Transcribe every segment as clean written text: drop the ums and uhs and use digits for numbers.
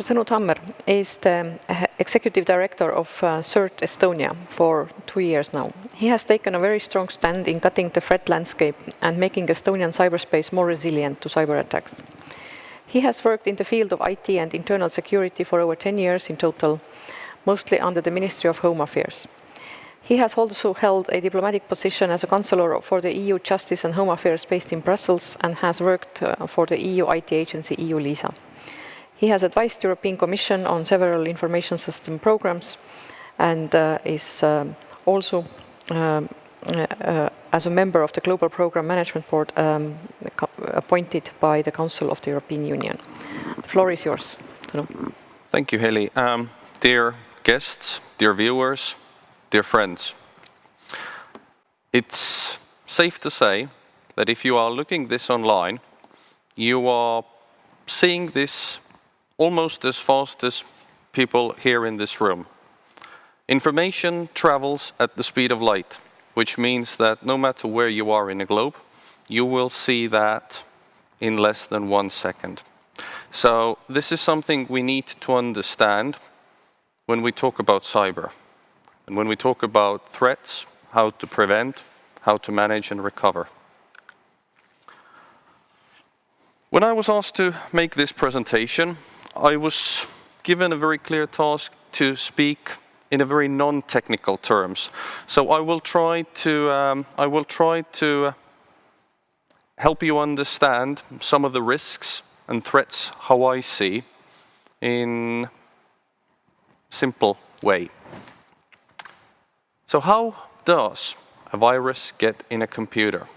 Mr. Tõnu Tammer is the Executive Director of CERT Estonia for 2 years now. He has taken a very strong stand in cutting the threat landscape and making Estonian cyberspace more resilient to cyber attacks. He has worked in the field of IT and internal security for over 10 years in total, mostly under the Ministry of Home Affairs. He has also held a diplomatic position as a counselor for the EU Justice and Home Affairs based in Brussels and has worked for the EU IT agency EU-LISA. He has advised the European Commission on several information system programs and is also, as a member of the Global Program Management Board, appointed by the Council of the European Union. The floor is yours, Tõnu. Thank you, Heli. Dear guests, dear viewers, dear friends, it's safe to say that if you are looking this online, you are seeing this almost as fast as people here in this room. Information travels at the speed of light, which means that no matter where you are in a globe, you will see that in less than 1 second. So this is something we need to understand when we talk about cyber. And when we talk about threats, how to prevent, how to manage and recover. When I was asked to make this presentation, I was given a very clear task to speak in a very non-technical terms. So I will try to help you understand some of the risks and threats how I see in simple way. So how does a virus get in a computer?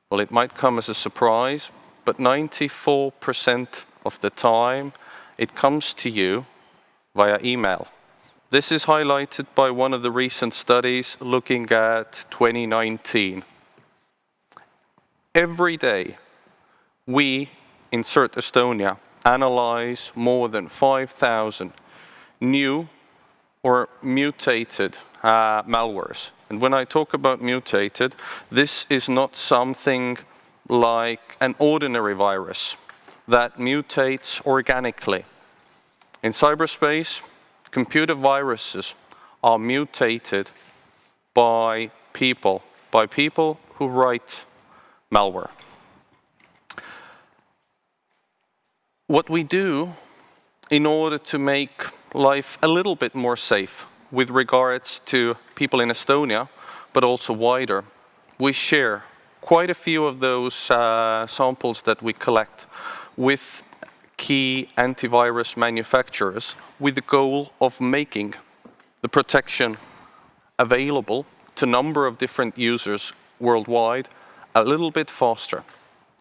Well, it might come as a surprise, but 94% of the time it comes to you via email. This is highlighted by one of the recent studies looking at 2019. Every day, we in CERT Estonia analyze more than 5,000 new or mutated malwares. And when I talk about mutated, this is not something like an ordinary virus that mutates organically. In cyberspace, computer viruses are mutated by people who write malware. What we do in order to make life a little bit more safe with regards to people in Estonia, but also wider, we share quite a few of those samples that we collect with key antivirus manufacturers with the goal of making the protection available to a number of different users worldwide a little bit faster.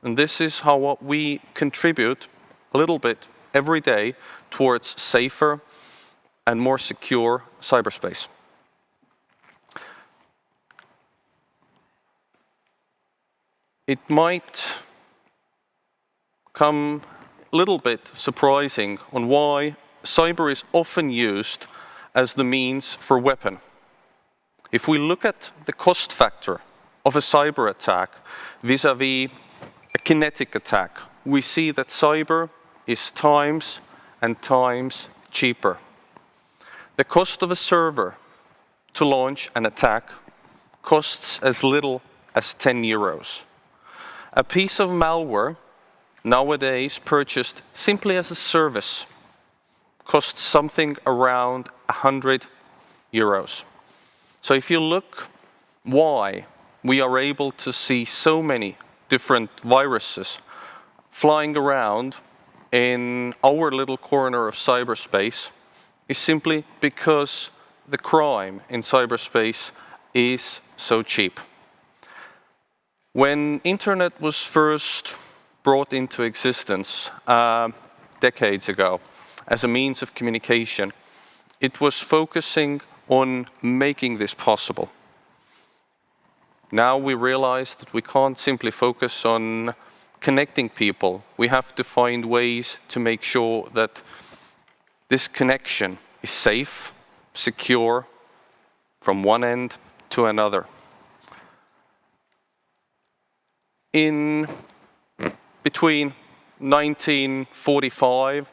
And this is how we contribute a little bit every day towards safer and more secure cyberspace. It might come a little bit surprising on why cyber is often used as the means for weapon. If we look at the cost factor of a cyber attack vis-à-vis a kinetic attack, we see that cyber is times and times cheaper. The cost of a server to launch an attack costs as little as 10 euros. A piece of malware nowadays purchased simply as a service costs something around 100 euros. So if you look why we are able to see so many different viruses flying around in our little corner of cyberspace, is simply because the crime in cyberspace is so cheap. When internet was first brought into existence decades ago as a means of communication, it was focusing on making this possible. Now we realize that we can't simply focus on connecting people. We have to find ways to make sure that this connection is safe, secure, from one end to another. In between 1945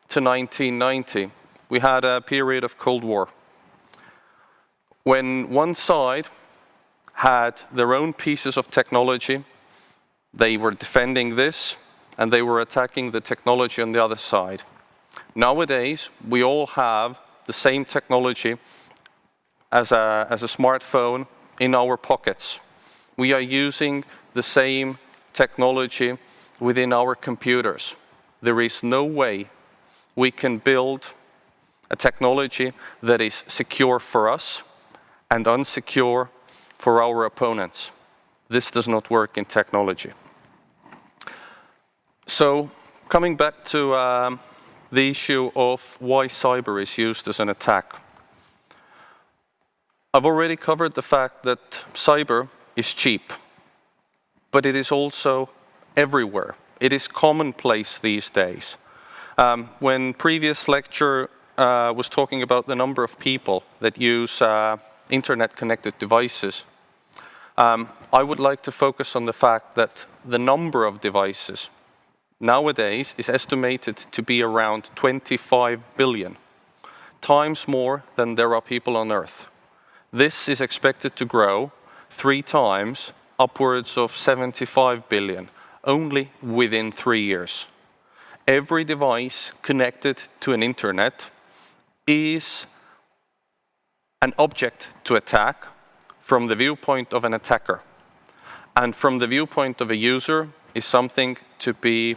to 1990, we had a period of Cold War, when one side had their own pieces of technology, they were defending this, and they were attacking the technology on the other side. Nowadays, we all have the same technology as a smartphone in our pockets. We are using the same technology within our computers. There is no way we can build a technology that is secure for us and unsecure for our opponents. This does not work in technology. So, coming back to the issue of why cyber is used as an attack. I've already covered the fact that cyber is cheap, but it is also everywhere. It is commonplace these days. When previous lecture was talking about the number of people that use internet-connected devices, I would like to focus on the fact that the number of devices nowadays is estimated to be around 25 billion, times more than there are people on Earth. This is expected to grow 3 times, upwards of 75 billion, only within 3 years. Every device connected to an internet is an object to attack from the viewpoint of an attacker. And from the viewpoint of a user is something to be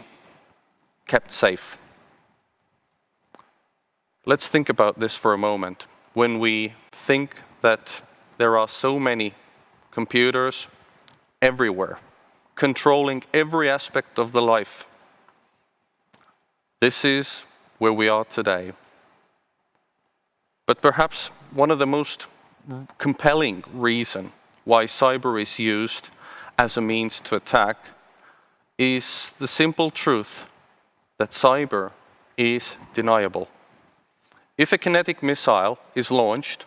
kept safe. Let's think about this for a moment. When we think that there are so many computers everywhere, controlling every aspect of the life, this is where we are today. But perhaps one of the most compelling reasons why cyber is used as a means to attack is the simple truth that cyber is deniable. If a kinetic missile is launched,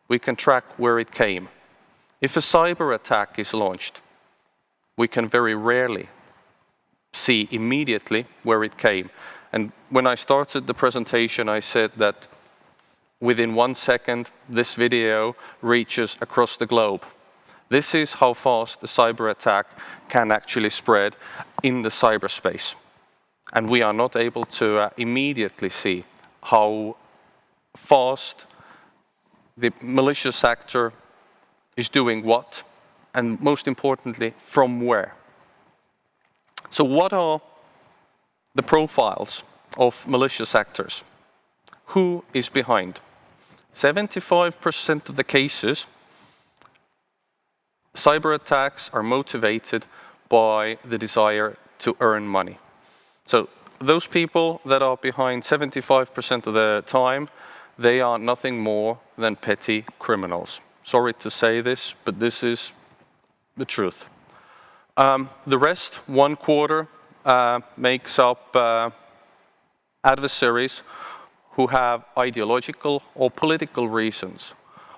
we can track where it came. If a cyber attack is launched, we can very rarely see immediately where it came. And when I started the presentation, I said that within 1 second, this video reaches across the globe. This is how fast a cyber attack can actually spread in the cyberspace. And we are not able to immediately see how fast the malicious actor is doing what, and most importantly, from where. So what are the profiles of malicious actors? Who is behind? 75% of the cases, cyber attacks are motivated by the desire to earn money. So those people that are behind 75% of the time, they are nothing more than petty criminals. Sorry to say this, but this is the truth. The rest, 1/4, makes up adversaries who have ideological or political reasons.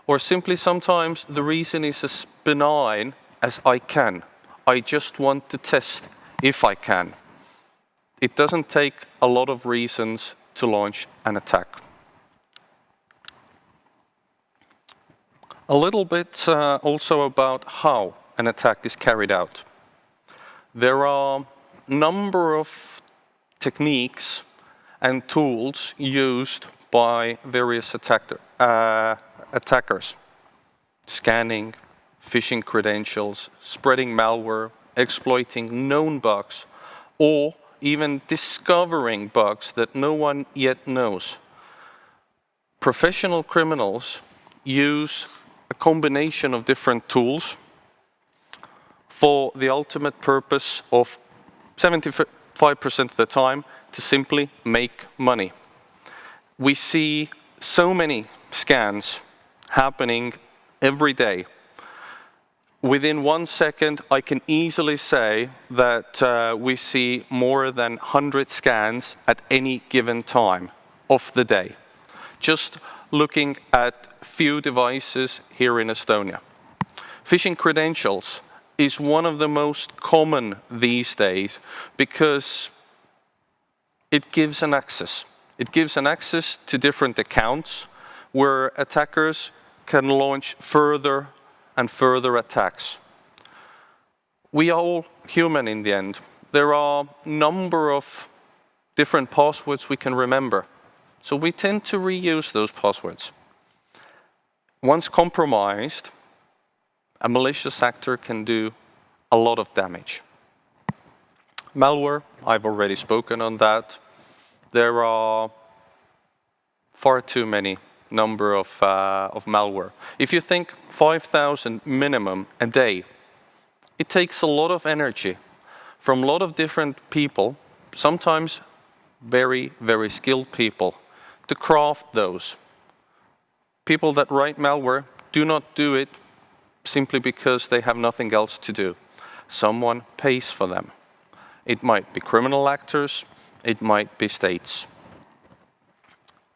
Or simply sometimes the reason is as benign as I can. I just want to test if I can. It doesn't take a lot of reasons to launch an attack. A little bit also about how an attack is carried out. There are a number of techniques and tools used by various attackers. Scanning, phishing credentials, spreading malware, exploiting known bugs, or even discovering bugs that no one yet knows. Professional criminals use a combination of different tools for the ultimate purpose of 75% of the time to simply make money. We see so many scans happening every day. Within 1 second, I can easily say that we see more than 100 scans at any given time of the day, just looking at few devices here in Estonia. Phishing credentials is one of the most common these days because it gives an access. It gives an access to different accounts where attackers can launch further and further attacks. We are all human in the end. There are a number of different passwords we can remember. So we tend to reuse those passwords. Once compromised, a malicious actor can do a lot of damage. Malware, I've already spoken on that. There are far too many number of malware. If you think 5,000 minimum a day, it takes a lot of energy from a lot of different people, sometimes very, very skilled people, to craft those. People that write malware do not do it simply because they have nothing else to do. Someone pays for them. It might be criminal actors, it might be states.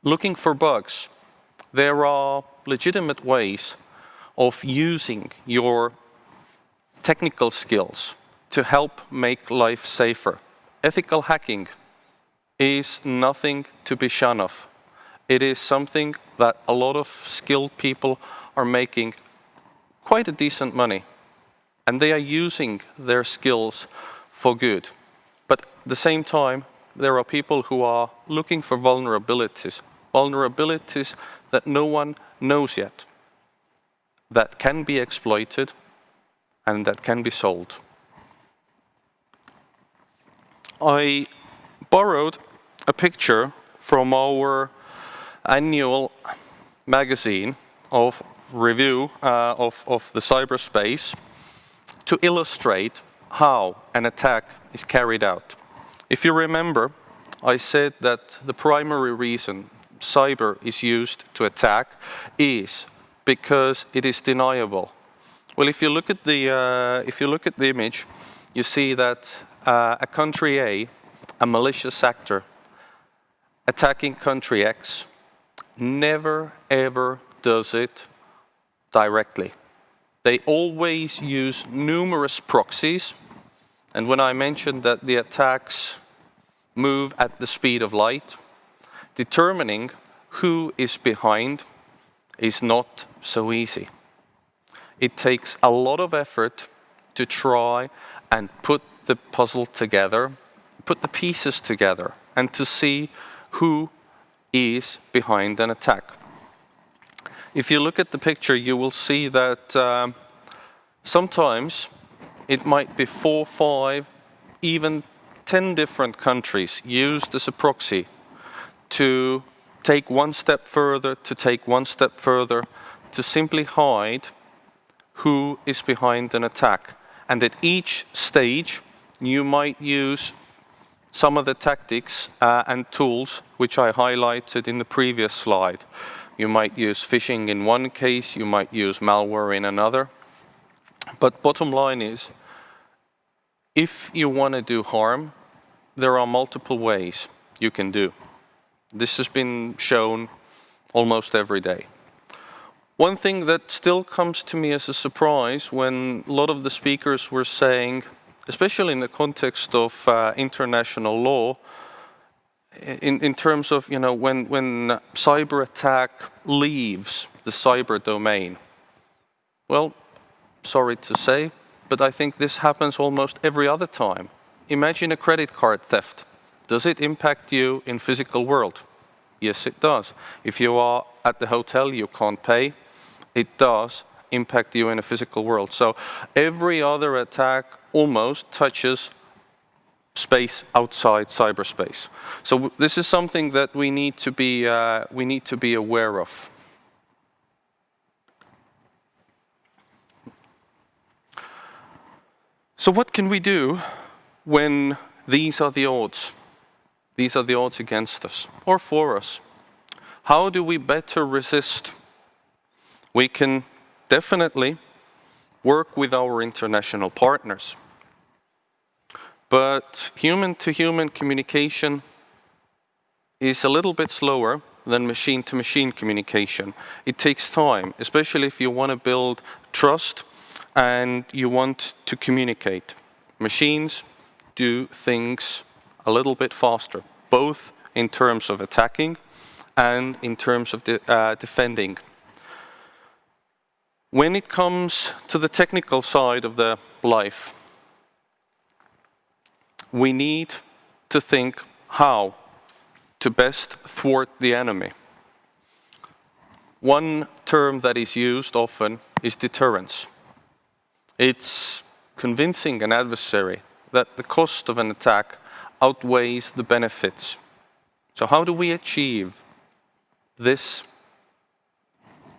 Looking for bugs, there are legitimate ways of using your technical skills to help make life safer. Ethical hacking is nothing to be shunned of. It is something that a lot of skilled people are making quite a decent money, and they are using their skills for good. But at the same time, there are people who are looking for vulnerabilities that no one knows yet, that can be exploited and that can be sold. I borrowed a picture from our annual magazine of review of the cyberspace to illustrate how an attack is carried out. If you remember, I said that the primary reason cyber is used to attack is because it is deniable. Well, if you look at the image, you see that a country A, a malicious actor, attacking country X, never ever does it directly. They always use numerous proxies, and when I mentioned that the attacks move at the speed of light, determining who is behind is not so easy. It takes a lot of effort to try and put the puzzle together, put the pieces together, and to see who is behind an attack. If you look at the picture, you will see that sometimes it might be 4, 5, even 10 different countries used as a proxy to take one step further, to simply hide who is behind an attack. And at each stage, you might use some of the tactics and tools which I highlighted in the previous slide. You might use phishing in one case, you might use malware in another. But bottom line is, if you want to do harm, there are multiple ways you can do. This has been shown almost every day. One thing that still comes to me as a surprise when a lot of the speakers were saying, especially in the context of international law, in terms of, you know, when cyber attack leaves the cyber domain. Well, sorry to say, but I think this happens almost every other time. Imagine a credit card theft. Does it impact you in physical world? Yes, it does. If you are at the hotel, you can't pay. It does impact you in a physical world. So every other attack almost touches space outside cyberspace. So this is something that we need to be aware of. So what can we do when these are the odds? These are the odds against us or for us. How do we better resist? We can definitely work with our international partners. But human-to-human communication is a little bit slower than machine-to-machine communication. It takes time, especially if you want to build trust and you want to communicate. Machines do things a little bit faster, both in terms of attacking and in terms of defending. When it comes to the technical side of the life, we need to think how to best thwart the enemy. One term that is used often is deterrence. It's convincing an adversary that the cost of an attack outweighs the benefits. So how do we achieve this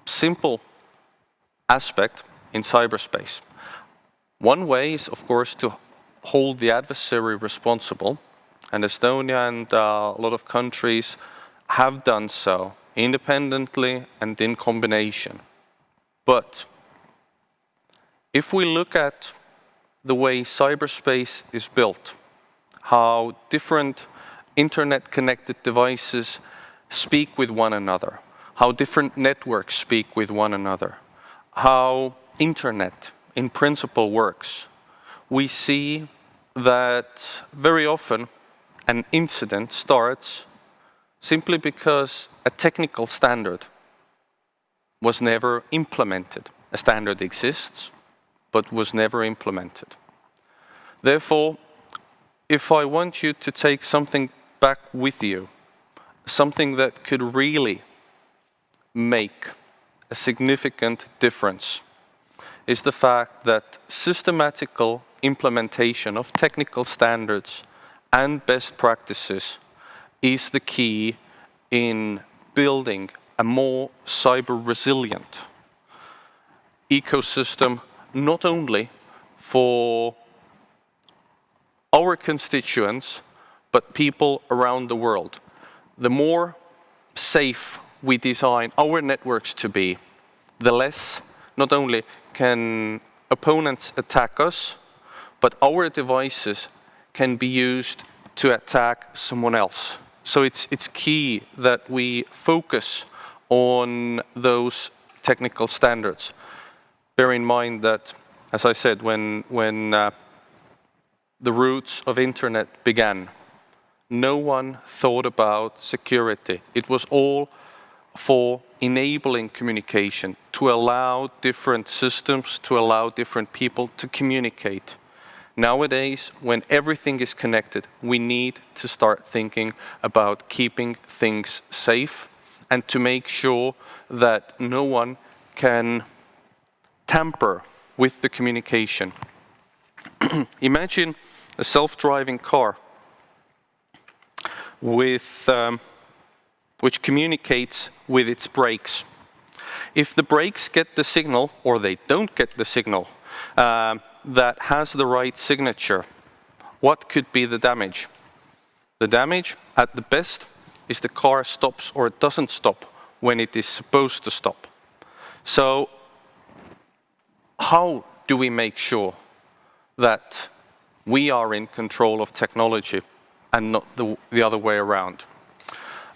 simple aspect in cyberspace? One way is, of course, to hold the adversary responsible, and Estonia and a lot of countries have done so independently and in combination. But if we look at the way cyberspace is built, how different internet-connected devices speak with one another, how different networks speak with one another, how internet in principle works, we see that very often an incident starts simply because a technical standard was never implemented. A standard exists, but was never implemented. Therefore, if I want you to take something back with you, something that could really make a significant difference, is the fact that systematical implementation of technical standards and best practices is the key in building a more cyber-resilient ecosystem, not only for our constituents, but people around the world. The more safe we design our networks to be, the less not only can opponents attack us, but our devices can be used to attack someone else. So it's key that we focus on those technical standards. Bear in mind that, as I said, when the roots of internet began, no one thought about security. It was all for enabling communication, to allow different systems, to allow different people to communicate. Nowadays, when everything is connected, we need to start thinking about keeping things safe and to make sure that no one can tamper with the communication. Imagine a self-driving car with, which communicates with its brakes. If the brakes get the signal, or they don't get the signal, that has the right signature, what could be the damage? The damage, at the best, is the car stops or it doesn't stop when it is supposed to stop. So, how do we make sure that we are in control of technology and not the other way around?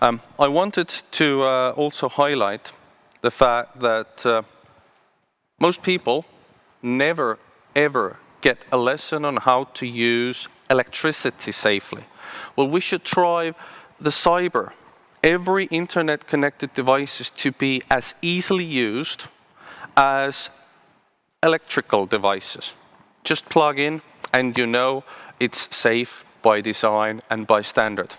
I wanted to also highlight the fact that most people never ever get a lesson on how to use electricity safely. Well, we should try the cyber, every internet connected devices to be as easily used as electrical devices. Just plug in and you know it's safe by design and by standard.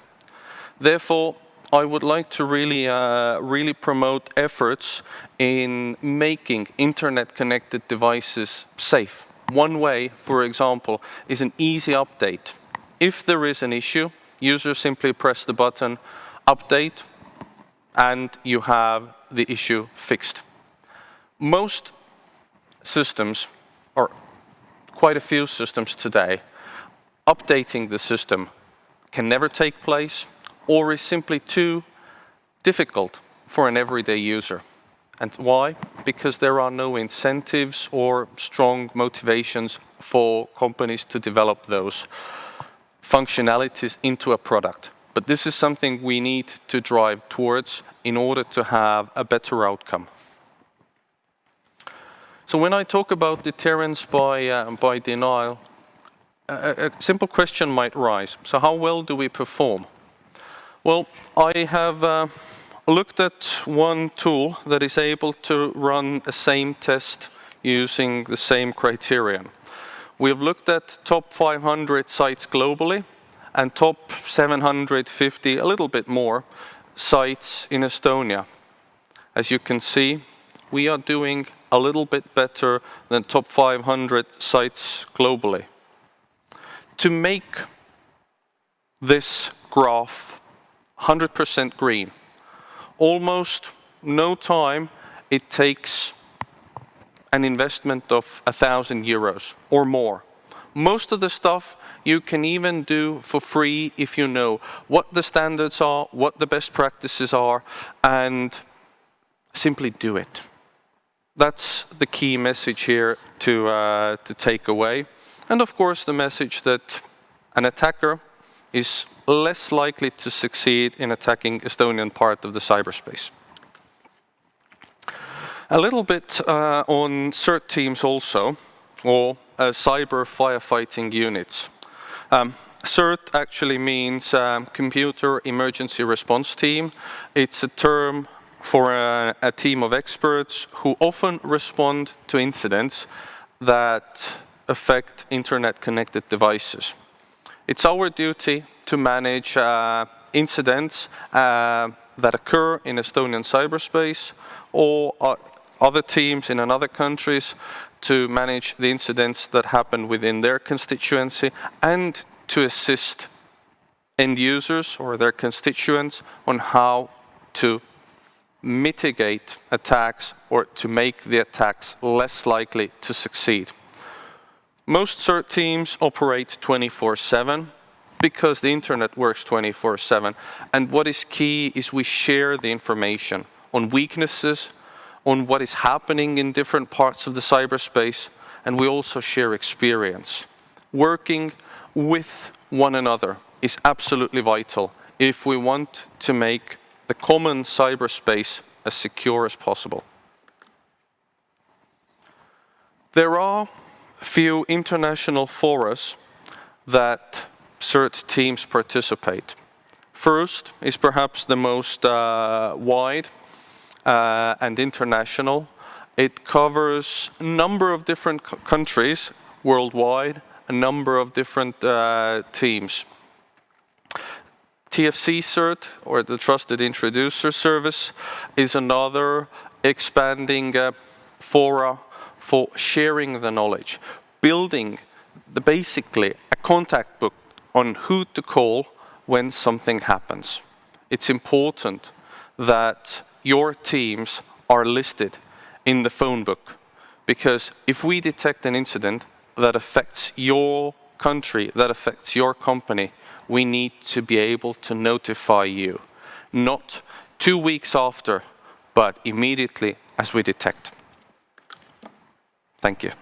Therefore, I would like to really promote efforts in making internet-connected devices safe. One way, for example, is an easy update. If there is an issue, users simply press the button, update, and you have the issue fixed. Most systems, or quite a few systems today, updating the system can never take place or is simply too difficult for an everyday user. And why? Because there are no incentives or strong motivations for companies to develop those functionalities into a product. But this is something we need to drive towards in order to have a better outcome. So when I talk about deterrence by denial, a simple question might rise. So how well do we perform? Well, I have looked at one tool that is able to run a same test using the same criterion. We have looked at top 500 sites globally and top 750, a little bit more, sites in Estonia. As you can see, we are doing a little bit better than top 500 sites globally. To make this graph 100% green, almost no time it takes an investment of 1,000 euros or more. Most of the stuff you can even do for free if you know what the standards are, what the best practices are, and simply do it. That's the key message here to take away. And of course the message that an attacker is less likely to succeed in attacking Estonian part of the cyberspace. A little bit on CERT teams also, or cyber firefighting units. CERT actually means Computer Emergency Response Team. It's a term for a team of experts who often respond to incidents that affect internet-connected devices. It's our duty to manage incidents that occur in Estonian cyberspace, or other teams in other countries to manage the incidents that happen within their constituency, and to assist end users or their constituents on how to mitigate attacks or to make the attacks less likely to succeed. Most CERT teams operate 24/7 because the internet works 24/7. And what is key is we share the information on weaknesses, on what is happening in different parts of the cyberspace, and we also share experience. Working with one another is absolutely vital if we want to make the common cyberspace as secure as possible. There are few international forums that CERT teams participate. First is perhaps the most wide and international. It covers a number of different countries worldwide, a number of different teams. TFC CERT, or the Trusted Introducer Service, is another expanding fora for sharing the knowledge, building basically a contact book on who to call when something happens. It's important that your teams are listed in the phone book, because if we detect an incident that affects your country, that affects your company, we need to be able to notify you, not 2 weeks after, but immediately as we detect. Thank you.